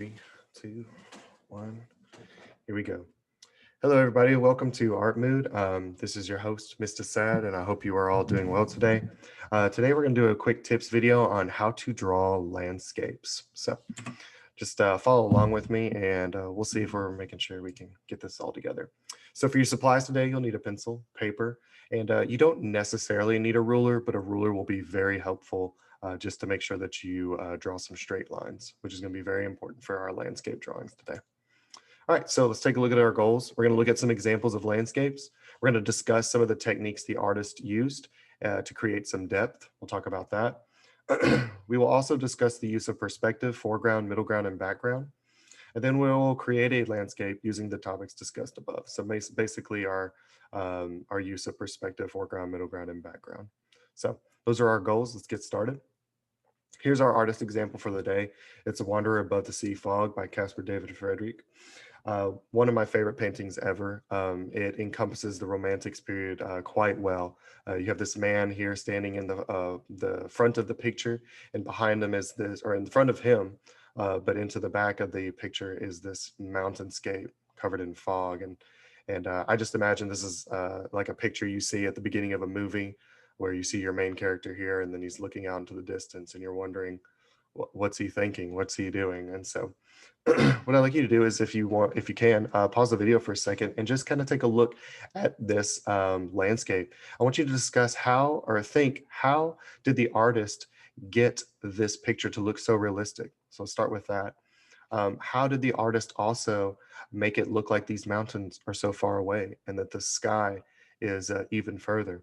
Three, two, one. Here we go. Hello, everybody. Welcome to Art Mood. This is your host, Mr. Sad, and I hope you are all doing well today. Today, we're going to do a quick tips video on how to draw landscapes. So just follow along with me, and we'll see if we're making sure we can get this all together. So for your supplies today, you'll need a pencil, paper, and you don't necessarily need a ruler, but a ruler will be very helpful just to make sure that you draw some straight lines, which is going to be very important for our landscape drawings today. All right, so let's take a look at our goals. We're going to look at some examples of landscapes. We're going to discuss some of the techniques the artist used to create some depth. We'll talk about that. We will also discuss the use of perspective, foreground, middle ground, and background. And then we'll create a landscape using the topics discussed above. So basically our use of perspective, foreground, middle ground, and background. So those are our goals. Let's get started. Here's our artist example for the day. It's A Wanderer Above the Sea Fog by Caspar David Friedrich. One of my favorite paintings ever. It encompasses the Romantics period quite well. You have this man here standing in the front of the picture, and behind him is this, or in front of him, but into the back of the picture is this mountainscape covered in fog. And I just imagine this is like a picture you see at the beginning of a movie where you see your main character here, and then he's looking out into the distance, and you're wondering, what's he thinking? What's he doing? And so what I'd like you to do is, if you can, pause the video for a second and just kind of take a look at this landscape. I want you to discuss how did the artist get this picture to look so realistic? So let's start with that. How did the artist also make it look like these mountains are so far away and that the sky is even further?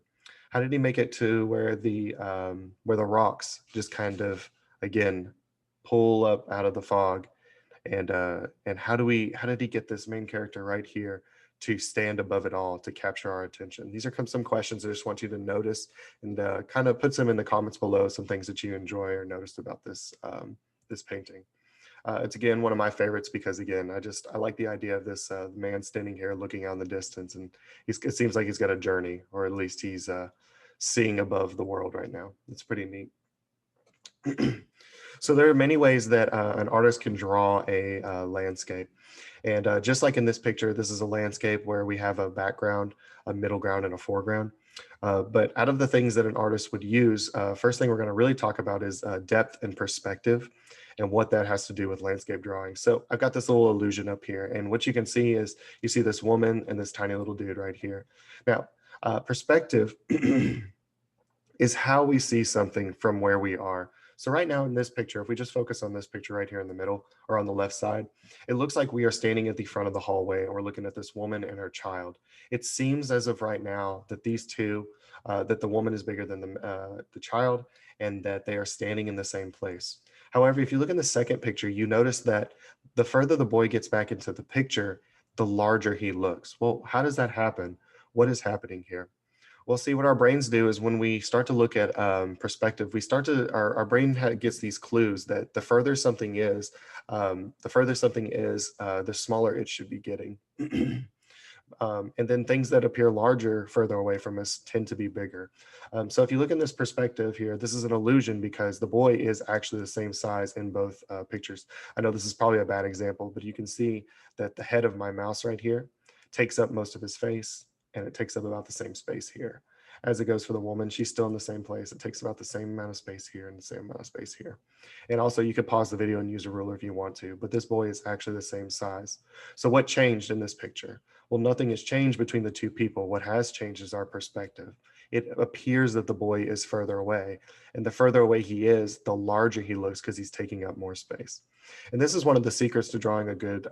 How did he make it to where the rocks just kind of again pull up out of the fog? And how did he get this main character right here to stand above it all to capture our attention? These are some questions I just want you to notice, and kind of put some in the comments below, some things that you enjoy or noticed about this painting. It's again one of my favorites because again I like the idea of this man standing here looking out in the distance, and it seems like he's got a journey, or at least he's seeing above the world right now. It's pretty neat. So there are many ways that an artist can draw a landscape. And just like in this picture, this is a landscape where we have a background, a middle ground, and a foreground. But out of the things that an artist would use, first thing we're going to really talk about is depth and perspective and what that has to do with landscape drawing. So I've got this little illusion up here. And what you can see is you see this woman and this tiny little dude right here. Now, perspective is how we see something from where we are. So right now in this picture, if we just focus on this picture right here in the middle or on the left side, it looks like we are standing at the front of the hallway and we're looking at this woman and her child. It seems as of right now that these two, that the woman is bigger than the child, and that they are standing in the same place. However, if you look in the second picture, you notice that the further the boy gets back into the picture, the larger he looks. Well, how does that happen? What is happening here? Well, see, what our brains do is when we start to look at perspective, our brain gets these clues that the further something is, the smaller it should be getting. And then things that appear larger further away from us tend to be bigger. So if you look in this perspective here, this is an illusion because the boy is actually the same size in both pictures. I know this is probably a bad example, but you can see that the head of my mouse right here takes up most of his face, and it takes up about the same space here. As it goes for the woman, she's still in the same place. It takes about the same amount of space here and the same amount of space here. And also you could pause the video and use a ruler if you want to, but this boy is actually the same size. So what changed in this picture? Well, nothing has changed between the two people. What has changed is our perspective. It appears that the boy is further away, and the further away he is, the larger he looks because he's taking up more space. And this is one of the secrets to drawing a good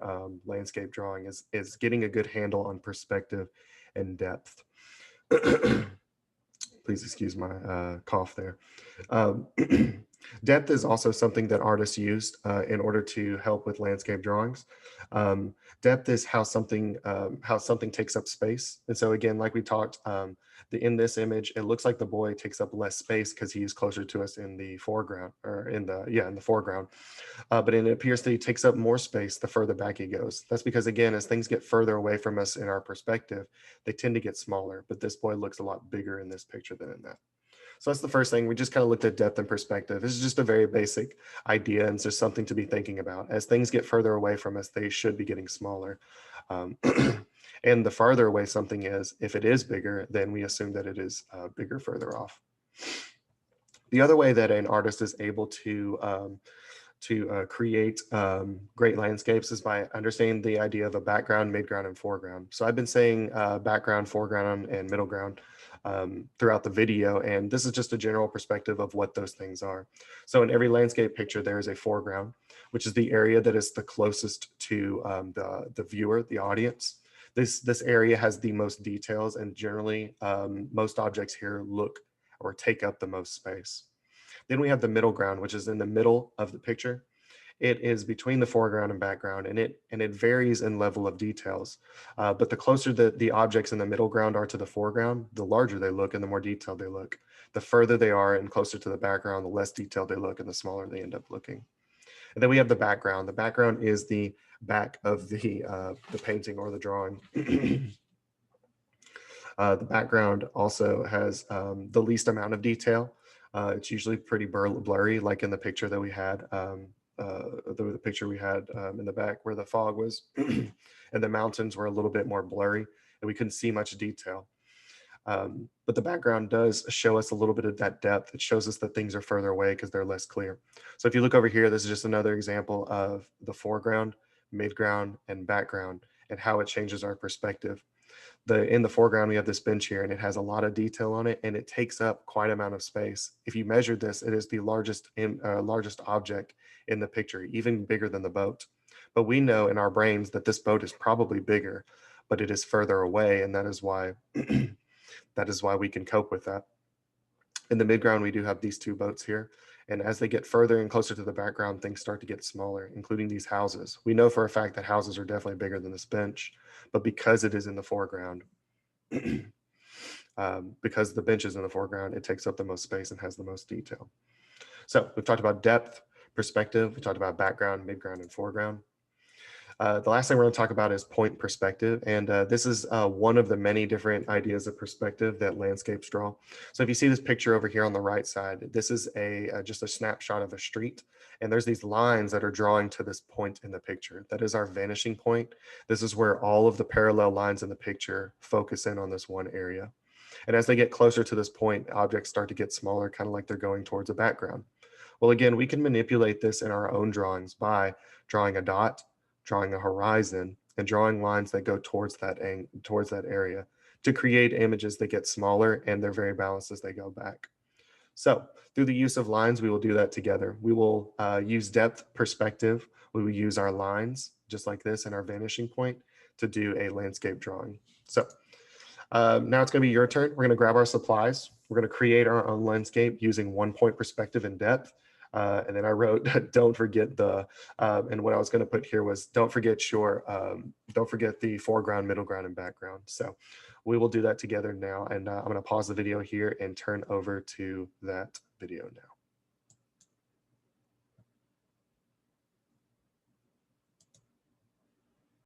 landscape drawing is getting a good handle on perspective and depth. Please excuse my cough there. Um, Depth is also something that artists use in order to help with landscape drawings. Depth is how something takes up space. And so again, like we talked, in this image, it looks like the boy takes up less space because he is closer to us in the foreground, or in the foreground. But it appears that he takes up more space the further back he goes. That's because, again, as things get further away from us in our perspective, they tend to get smaller. But this boy looks a lot bigger in this picture than in that. So that's the first thing. We just kind of looked at depth and perspective. This is just a very basic idea and it's just something to be thinking about. As things get further away from us, they should be getting smaller. Um, and the farther away something is, if it is bigger, then we assume that it is bigger further off. The other way that an artist is able to create great landscapes is by understanding the idea of a background, midground, and foreground. So I've been saying background, foreground, and middle ground throughout the video, and this is just a general perspective of what those things are. So in every landscape picture, there is a foreground, which is the area that is the closest to the viewer, the audience. This area has the most details, and generally most objects here look or take up the most space. Then we have the middle ground, which is in the middle of the picture. It is between the foreground and background, and it varies in level of details. But the closer the objects in the middle ground are to the foreground, the larger they look and the more detailed they look. The further they are and closer to the background, the less detailed they look and the smaller they end up looking. And then we have the background. The background is the back of the painting or the drawing. The background also has the least amount of detail. It's usually pretty blurry, like in the picture that we had, the picture we had in the back where the fog was, and the mountains were a little bit more blurry, and we couldn't see much detail. But the background does show us a little bit of that depth. It shows us that things are further away because they're less clear. So if you look over here, this is just another example of the foreground, midground, and background and how it changes our perspective. In the foreground, we have this bench here and it has a lot of detail on it and it takes up quite amount of space. If you measure this, it is the largest object in the picture, even bigger than the boat. But we know in our brains that this boat is probably bigger, but it is further away, and that is why that is why we can cope with that. In the midground, we do have these two boats here. And as they get further and closer to the background, things start to get smaller, including these houses. We know for a fact that houses are definitely bigger than this bench, but because it is in the foreground, because the bench is in the foreground, it takes up the most space and has the most detail. So we've talked about depth, perspective, we talked about background, midground, and foreground. The last thing we're going to talk about is point perspective. And this is one of the many different ideas of perspective that landscapes draw. So if you see this picture over here on the right side, this is just a snapshot of a street. And there's these lines that are drawing to this point in the picture. That is our vanishing point. This is where all of the parallel lines in the picture focus in on this one area. And as they get closer to this point, objects start to get smaller, kind of like they're going towards a background. Well, again, we can manipulate this in our own drawings by drawing a dot, drawing a horizon, and drawing lines that go towards that area to create images that get smaller and they're very balanced as they go back. So through the use of lines, we will do that together. We will use depth perspective. We will use our lines just like this and our vanishing point to do a landscape drawing. So now it's going to be your turn. We're going to grab our supplies. We're going to create our own landscape using 1-point perspective and depth. And then I wrote, don't forget and what I was going to put here was, don't forget the foreground, middle ground, and background. So we will do that together now. And I'm going to pause the video here and turn over to that video now.